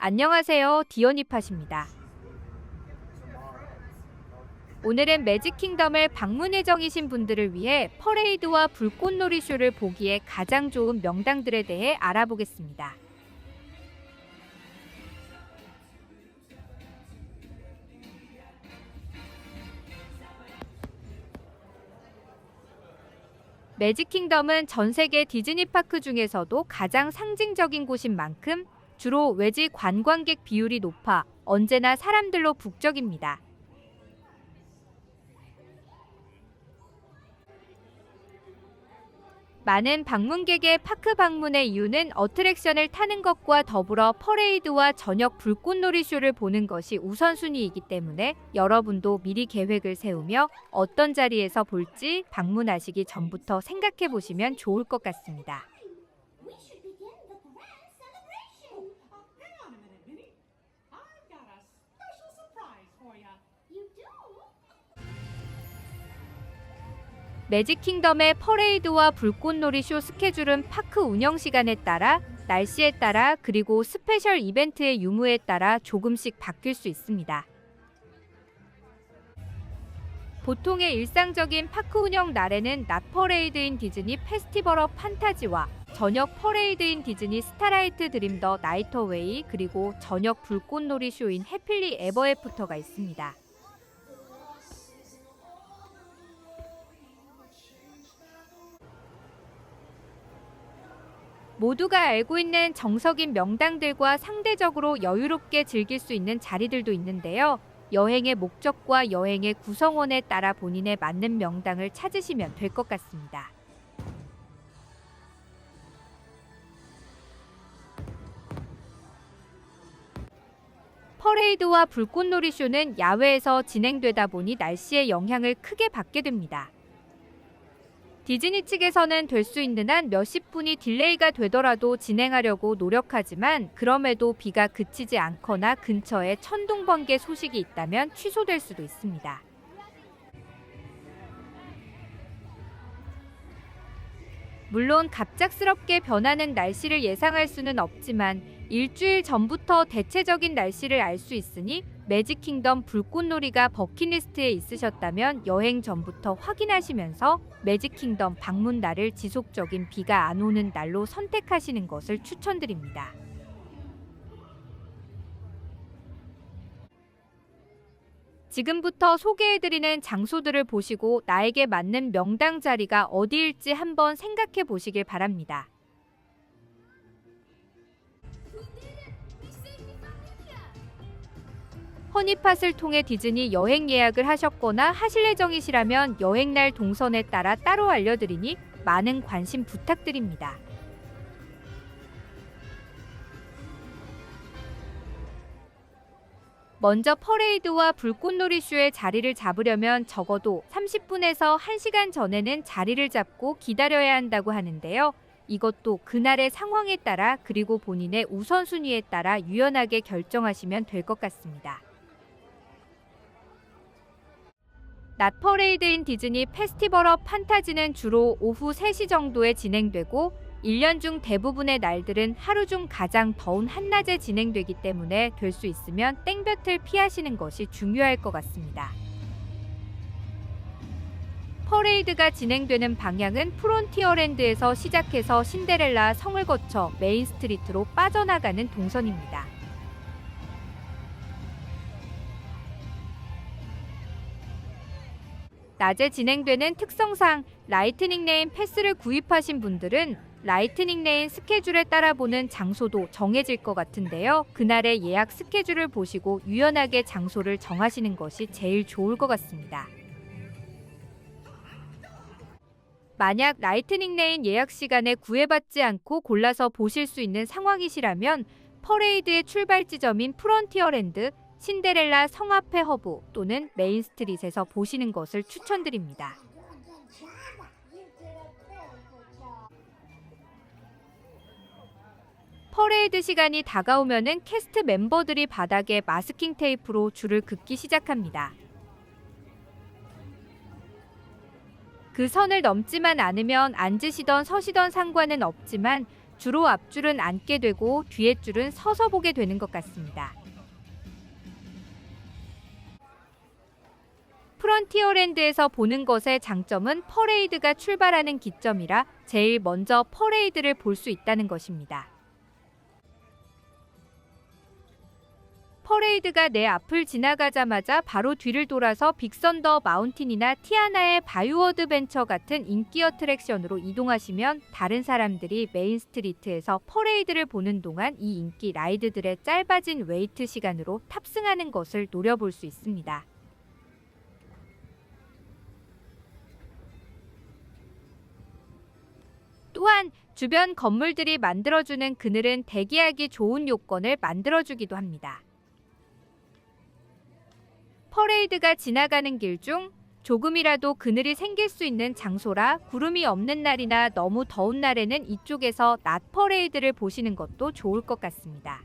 안녕하세요, 디오니팟입니다. 오늘은 매직킹덤을 방문 예정이신 분들을 위해 퍼레이드와 불꽃놀이 쇼를 보기에 가장 좋은 명당들에 대해 알아보겠습니다. 매직킹덤은 전 세계 디즈니파크 중에서도 가장 상징적인 곳인 만큼 주로 외지 관광객 비율이 높아 언제나 사람들로 북적입니다. 많은 방문객의 파크 방문의 이유는 어트랙션을 타는 것과 더불어 퍼레이드와 저녁 불꽃놀이 쇼를 보는 것이 우선순위이기 때문에 여러분도 미리 계획을 세우며 어떤 자리에서 볼지 방문하시기 전부터 생각해 보시면 좋을 것 같습니다. We should begin the grand celebration. Hang on a minute, Minnie. I've got a special surprise for you. You do? 매직킹덤의 퍼레이드와 불꽃놀이 쇼 스케줄은 파크 운영 시간에 따라, 날씨에 따라, 그리고 스페셜 이벤트의 유무에 따라 조금씩 바뀔 수 있습니다. 보통의 일상적인 파크 운영 날에는 낮 퍼레이드인 디즈니 페스티벌 업 판타지와 저녁 퍼레이드인 디즈니 스타라이트 드림 더 나이트 어웨이, 그리고 저녁 불꽃놀이 쇼인 해필리 에버 애프터가 있습니다. 모두가 알고 있는 정석인 명당들과 상대적으로 여유롭게 즐길 수 있는 자리들도 있는데요. 여행의 목적과 여행의 구성원에 따라 본인에 맞는 명당을 찾으시면 될 것 같습니다. 퍼레이드와 불꽃놀이 쇼는 야외에서 진행되다 보니 날씨의 영향을 크게 받게 됩니다. 디즈니 측에서는 될 수 있는 한 몇십 분이 딜레이가 되더라도 진행하려고 노력하지만 그럼에도 비가 그치지 않거나 근처에 천둥 번개 소식이 있다면 취소될 수도 있습니다. 물론 갑작스럽게 변하는 날씨를 예상할 수는 없지만 일주일 전부터 대체적인 날씨를 알 수 있으니 매직킹덤 불꽃놀이가 버킷리스트에 있으셨다면 여행 전부터 확인하시면서 매직킹덤 방문 날을 지속적인 비가 안 오는 날로 선택하시는 것을 추천드립니다. 지금부터 소개해드리는 장소들을 보시고 나에게 맞는 명당 자리가 어디일지 한번 생각해 보시길 바랍니다. 허니팟을 통해 디즈니 여행 예약을 하셨거나 하실 예정이시라면 여행날 동선에 따라 따로 알려드리니 많은 관심 부탁드립니다. 먼저 퍼레이드와 불꽃놀이 쇼의 자리를 잡으려면 적어도 30분에서 1시간 전에는 자리를 잡고 기다려야 한다고 하는데요. 이것도 그날의 상황에 따라 그리고 본인의 우선순위에 따라 유연하게 결정하시면 될 것 같습니다. 낮 퍼레이드인 디즈니 페스티벌 업 판타지는 주로 오후 3시 정도에 진행되고 1년 중 대부분의 날들은 하루 중 가장 더운 한낮에 진행되기 때문에 될 수 있으면 땡볕을 피하시는 것이 중요할 것 같습니다. 퍼레이드가 진행되는 방향은 프론티어랜드에서 시작해서 신데렐라 성을 거쳐 메인 스트리트로 빠져나가는 동선입니다. 낮에 진행되는 특성상 라이트닝 레인 패스를 구입하신 분들은 라이트닝 레인 스케줄에 따라 보는 장소도 정해질 것 같은데요. 그날의 예약 스케줄을 보시고 유연하게 장소를 정하시는 것이 제일 좋을 것 같습니다. 만약 라이트닝 레인 예약 시간에 구애받지 않고 골라서 보실 수 있는 상황이시라면 퍼레이드의 출발 지점인 프론티어랜드, 신데렐라 성 앞의 허브 또는 메인 스트릿에서 보시는 것을 추천드립니다. 퍼레이드 시간이 다가오면은 캐스트 멤버들이 바닥에 마스킹 테이프로 줄을 긋기 시작합니다. 그 선을 넘지만 않으면 앉으시던 서시던 상관은 없지만 주로 앞줄은 앉게 되고 뒤에 줄은 서서 보게 되는 것 같습니다. 프론티어랜드에서 보는 것의 장점은 퍼레이드가 출발하는 기점이라 제일 먼저 퍼레이드를 볼 수 있다는 것입니다. 퍼레이드가 내 앞을 지나가자마자 바로 뒤를 돌아서 빅선더 마운틴이나 티아나의 바유 어드벤처 같은 인기 어트랙션으로 이동하시면 다른 사람들이 메인 스트리트에서 퍼레이드를 보는 동안 이 인기 라이드들의 짧아진 웨이트 시간으로 탑승하는 것을 노려볼 수 있습니다. 또한 주변 건물들이 만들어주는 그늘은 대기하기 좋은 요건을 만들어주기도 합니다. 퍼레이드가 지나가는 길 중 조금이라도 그늘이 생길 수 있는 장소라 구름이 없는 날이나 너무 더운 날에는 이쪽에서 낮 퍼레이드를 보시는 것도 좋을 것 같습니다.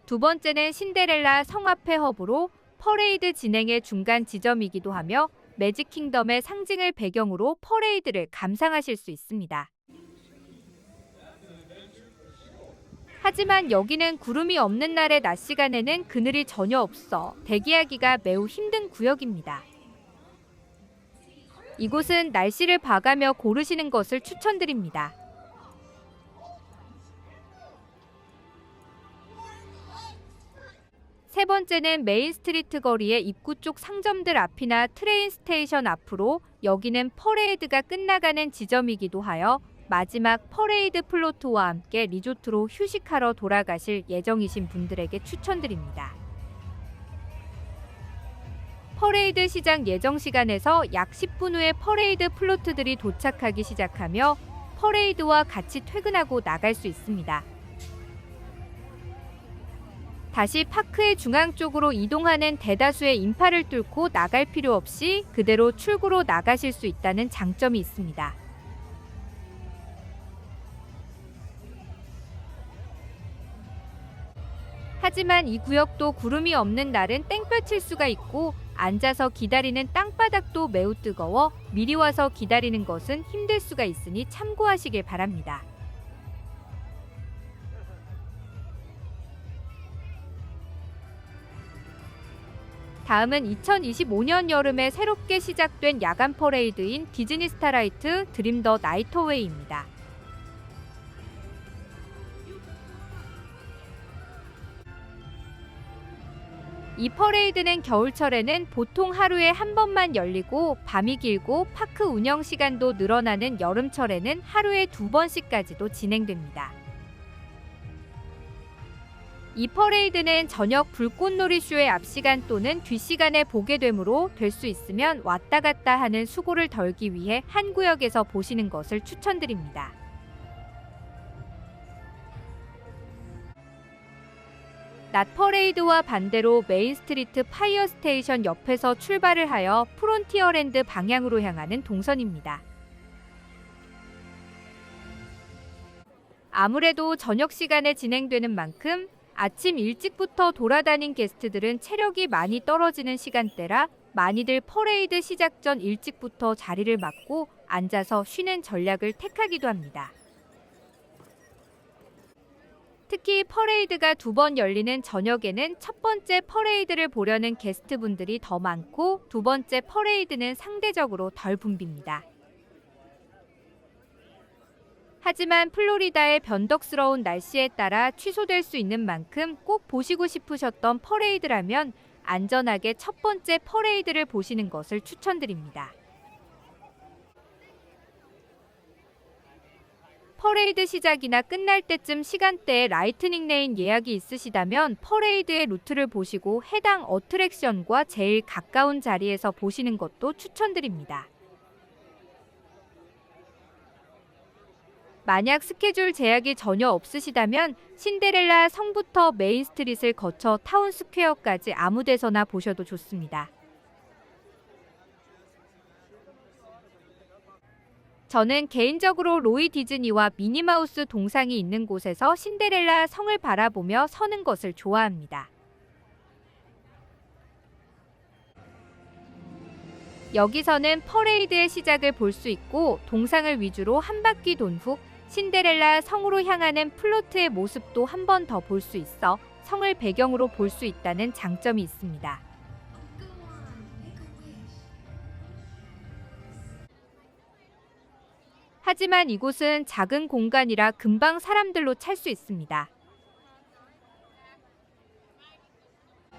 두 번째는 신데렐라 성 앞의 허브로 퍼레이드 진행의 중간 지점이기도 하며 매직 킹덤의 상징을 배경으로 퍼레이드를 감상하실 수 있습니다. 하지만 여기는 구름이 없는 날의 낮 시간에는 그늘이 전혀 없어 대기하기가 매우 힘든 구역입니다. 이곳은 날씨를 봐가며 고르시는 것을 추천드립니다. 세 번째는 메인 스트리트 거리의 입구 쪽 상점들 앞이나 트레인 스테이션 앞으로 여기는 퍼레이드가 끝나가는 지점이기도 하여 마지막 퍼레이드 플로트와 함께 리조트로 휴식하러 돌아가실 예정이신 분들에게 추천드립니다. 퍼레이드 시작 예정 시간에서 약 10분 후에 퍼레이드 플로트들이 도착하기 시작하며 퍼레이드와 같이 퇴근하고 나갈 수 있습니다. 다시 파크의 중앙 쪽으로 이동하는 대다수의 인파를 뚫고 나갈 필요 없이 그대로 출구로 나가실 수 있다는 장점이 있습니다. 하지만 이 구역도 구름이 없는 날은 땡볕 칠 수가 있고 앉아서 기다리는 땅바닥도 매우 뜨거워 미리 와서 기다리는 것은 힘들 수가 있으니 참고하시길 바랍니다. 다음은 2025년 여름에 새롭게 시작된 야간 퍼레이드인 디즈니 스타라이트 드림 더 나이트웨이입니다. 이 퍼레이드는 겨울철에는 보통 하루에 한 번만 열리고 밤이 길고 파크 운영 시간도 늘어나는 여름철에는 하루에 2번씩까지도 진행됩니다. 이 퍼레이드는 저녁 불꽃놀이 쇼의 앞 시간 또는 뒷 시간에 보게 되므로 될 수 있으면 왔다 갔다 하는 수고를 덜기 위해 한 구역에서 보시는 것을 추천드립니다. 낮 퍼레이드와 반대로 메인 스트리트 파이어 스테이션 옆에서 출발을 하여 프론티어랜드 방향으로 향하는 동선입니다. 아무래도 저녁 시간에 진행되는 만큼 아침 일찍부터 돌아다닌 게스트들은 체력이 많이 떨어지는 시간대라 많이들 퍼레이드 시작 전 일찍부터 자리를 맡고 앉아서 쉬는 전략을 택하기도 합니다. 특히 퍼레이드가 2번 열리는 저녁에는 첫 번째 퍼레이드를 보려는 게스트분들이 더 많고 두 번째 퍼레이드는 상대적으로 덜 붐빕니다. 하지만 플로리다의 변덕스러운 날씨에 따라 취소될 수 있는 만큼 꼭 보시고 싶으셨던 퍼레이드라면 안전하게 첫 번째 퍼레이드를 보시는 것을 추천드립니다. 퍼레이드 시작이나 끝날 때쯤 시간대에 라이트닝 레인 예약이 있으시다면 퍼레이드의 루트를 보시고 해당 어트랙션과 제일 가까운 자리에서 보시는 것도 추천드립니다. 만약 스케줄 제약이 전혀 없으시다면 신데렐라 성부터 메인 스트릿을 거쳐 타운 스퀘어까지 아무 데서나 보셔도 좋습니다. 저는 개인적으로 로이 디즈니와 미니마우스 동상이 있는 곳에서 신데렐라 성을 바라보며 서는 것을 좋아합니다. 여기서는 퍼레이드의 시작을 볼 수 있고 동상을 위주로 한 바퀴 돈 후 신데렐라 성으로 향하는 플로트의 모습도 한 번 더 볼 수 있어 성을 배경으로 볼 수 있다는 장점이 있습니다. 하지만 이곳은 작은 공간이라 금방 사람들로 찰 수 있습니다.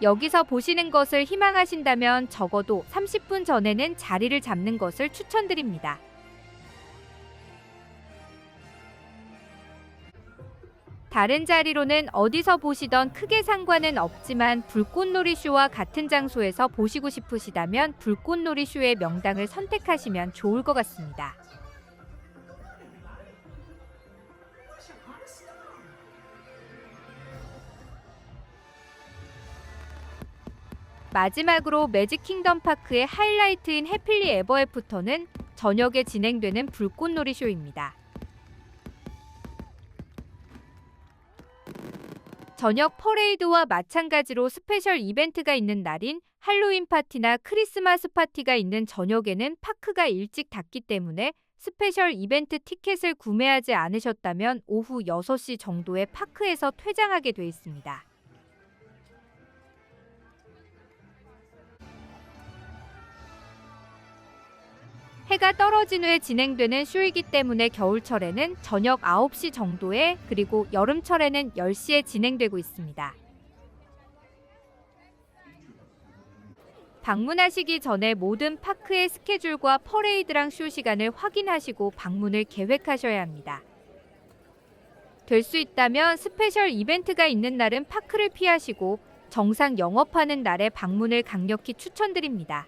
여기서 보시는 것을 희망하신다면 적어도 30분 전에는 자리를 잡는 것을 추천드립니다. 다른 자리로는 어디서 보시던 크게 상관은 없지만 불꽃놀이 쇼와 같은 장소에서 보시고 싶으시다면 불꽃놀이 쇼의 명당을 선택하시면 좋을 것 같습니다. 마지막으로 매직 킹덤 파크의 하이라이트인 해필리 에버 애프터는 저녁에 진행되는 불꽃놀이 쇼입니다. 저녁 퍼레이드와 마찬가지로 스페셜 이벤트가 있는 날인 할로윈 파티나 크리스마스 파티가 있는 저녁에는 파크가 일찍 닫기 때문에 스페셜 이벤트 티켓을 구매하지 않으셨다면 오후 6시 정도에 파크에서 퇴장하게 돼 있습니다. 해가 떨어진 후에 진행되는 쇼이기 때문에 겨울철에는 저녁 9시 정도에 그리고 여름철에는 10시에 진행되고 있습니다. 방문하시기 전에 모든 파크의 스케줄과 퍼레이드랑 쇼 시간을 확인하시고 방문을 계획하셔야 합니다. 될 수 있다면 스페셜 이벤트가 있는 날은 파크를 피하시고 정상 영업하는 날에 방문을 강력히 추천드립니다.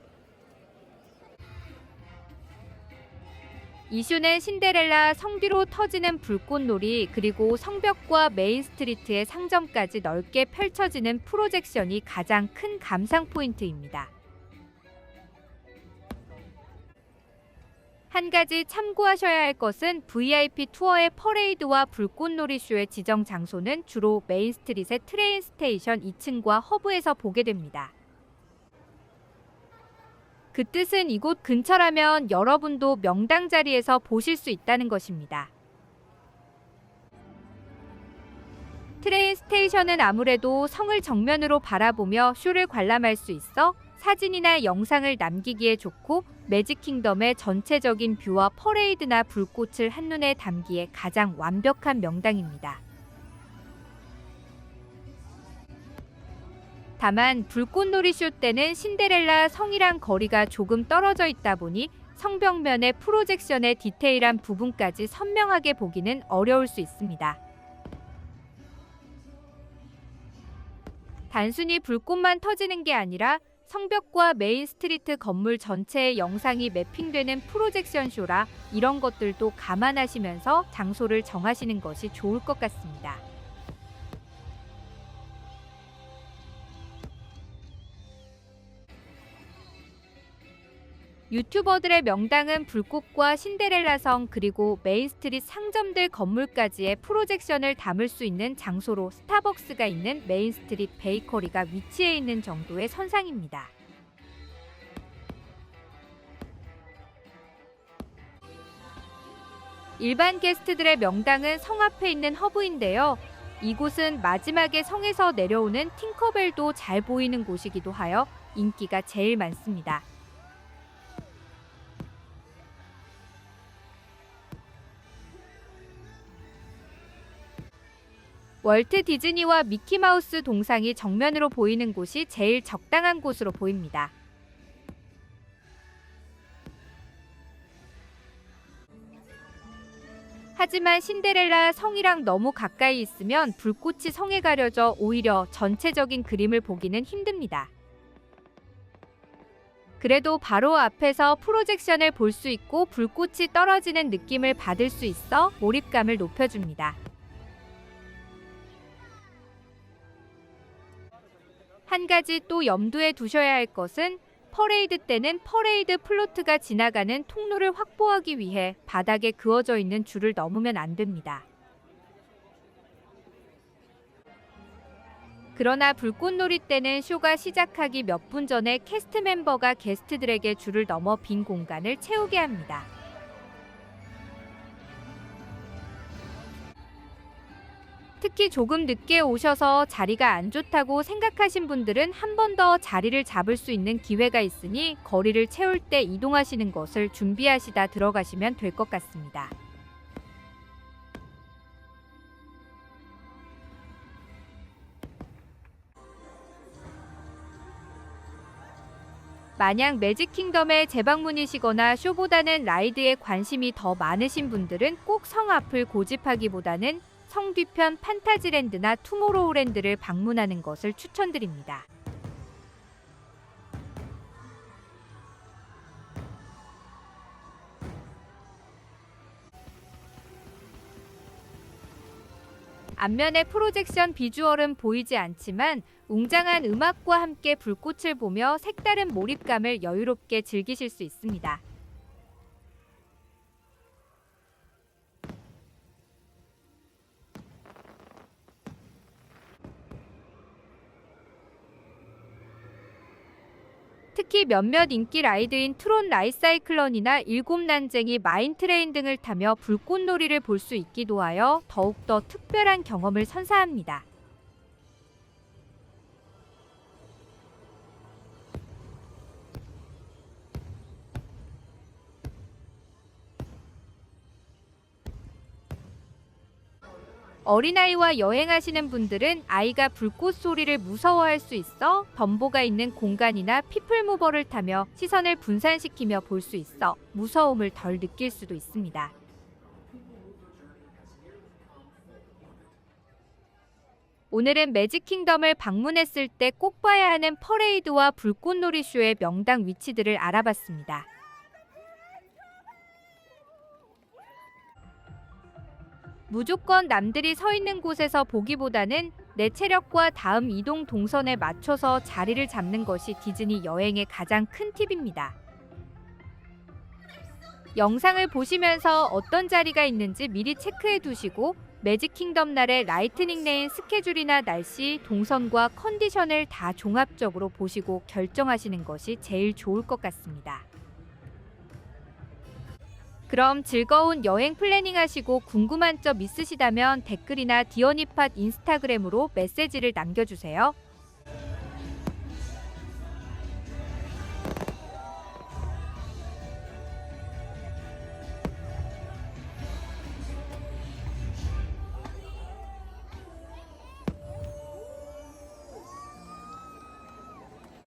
이 쇼는 신데렐라 성 뒤로 터지는 불꽃놀이 그리고 성벽과 메인 스트리트의 상점까지 넓게 펼쳐지는 프로젝션이 가장 큰 감상 포인트입니다. 한 가지 참고하셔야 할 것은 VIP 투어의 퍼레이드와 불꽃놀이 쇼의 지정 장소는 주로 메인 스트릿의 트레인 스테이션 2층과 허브에서 보게 됩니다. 그 뜻은 이곳 근처라면 여러분도 명당 자리에서 보실 수 있다는 것입니다. 트레인 스테이션은 아무래도 성을 정면으로 바라보며 쇼를 관람할 수 있어 사진이나 영상을 남기기에 좋고 매직 킹덤의 전체적인 뷰와 퍼레이드나 불꽃을 한눈에 담기에 가장 완벽한 명당입니다. 다만 불꽃놀이 쇼 때는 신데렐라 성이랑 거리가 조금 떨어져 있다 보니 성벽면의 프로젝션의 디테일한 부분까지 선명하게 보기는 어려울 수 있습니다. 단순히 불꽃만 터지는 게 아니라 성벽과 메인 스트리트 건물 전체의 영상이 매핑되는 프로젝션 쇼라 이런 것들도 감안하시면서 장소를 정하시는 것이 좋을 것 같습니다. 유튜버들의 명당은 불꽃과 신데렐라 성 그리고 메인스트릿 상점들 건물까지의 프로젝션을 담을 수 있는 장소로 스타벅스가 있는 메인스트릿 베이커리가 위치해 있는 정도의 선상입니다. 일반 게스트들의 명당은 성 앞에 있는 허브인데요. 이곳은 마지막에 성에서 내려오는 팅커벨도 잘 보이는 곳이기도 하여 인기가 제일 많습니다. 월트 디즈니와 미키마우스 동상이 정면으로 보이는 곳이 제일 적당한 곳으로 보입니다. 하지만 신데렐라 성이랑 너무 가까이 있으면 불꽃이 성에 가려져 오히려 전체적인 그림을 보기는 힘듭니다. 그래도 바로 앞에서 프로젝션을 볼 수 있고 불꽃이 떨어지는 느낌을 받을 수 있어 몰입감을 높여줍니다. 한 가지 또 염두에 두셔야 할 것은 퍼레이드 때는 퍼레이드 플로트가 지나가는 통로를 확보하기 위해 바닥에 그어져 있는 줄을 넘으면 안 됩니다. 그러나 불꽃놀이 때는 쇼가 시작하기 몇 분 전에 캐스트 멤버가 게스트들에게 줄을 넘어 빈 공간을 채우게 합니다. 특히 조금 늦게 오셔서 자리가 안 좋다고 생각하신 분들은 한 번 더 자리를 잡을 수 있는 기회가 있으니 거리를 채울 때 이동하시는 것을 준비하시다 들어가시면 될 것 같습니다. 만약 매직킹덤에 재방문이시거나 쇼보다는 라이드에 관심이 더 많으신 분들은 꼭 성 앞을 고집하기보다는 성 뒤편 판타지랜드나 투모로우랜드를 방문하는 것을 추천드립니다. 앞면의 프로젝션 비주얼은 보이지 않지만 웅장한 음악과 함께 불꽃을 보며 색다른 몰입감을 여유롭게 즐기실 수 있습니다. 특히 몇몇 인기 라이드인 트론 라이사이클런이나 일곱 난쟁이 마인트레인 등을 타며 불꽃놀이를 볼 수 있기도 하여 더욱더 특별한 경험을 선사합니다. 어린아이와 여행하시는 분들은 아이가 불꽃 소리를 무서워할 수 있어 덤보가 있는 공간이나 피플무버를 타며 시선을 분산시키며 볼 수 있어 무서움을 덜 느낄 수도 있습니다. 오늘은 매직킹덤을 방문했을 때 꼭 봐야 하는 퍼레이드와 불꽃놀이 쇼의 명당 위치들을 알아봤습니다. 무조건 남들이 서 있는 곳에서 보기보다는 내 체력과 다음 이동 동선에 맞춰서 자리를 잡는 것이 디즈니 여행의 가장 큰 팁입니다. 영상을 보시면서 어떤 자리가 있는지 미리 체크해 두시고 매직킹덤 날의 라이트닝 레인 스케줄이나 날씨, 동선과 컨디션을 다 종합적으로 보시고 결정하시는 것이 제일 좋을 것 같습니다. 그럼 즐거운 여행 플래닝 하시고 궁금한 점 있으시다면 댓글이나 디어니팟 인스타그램으로 메시지를 남겨주세요.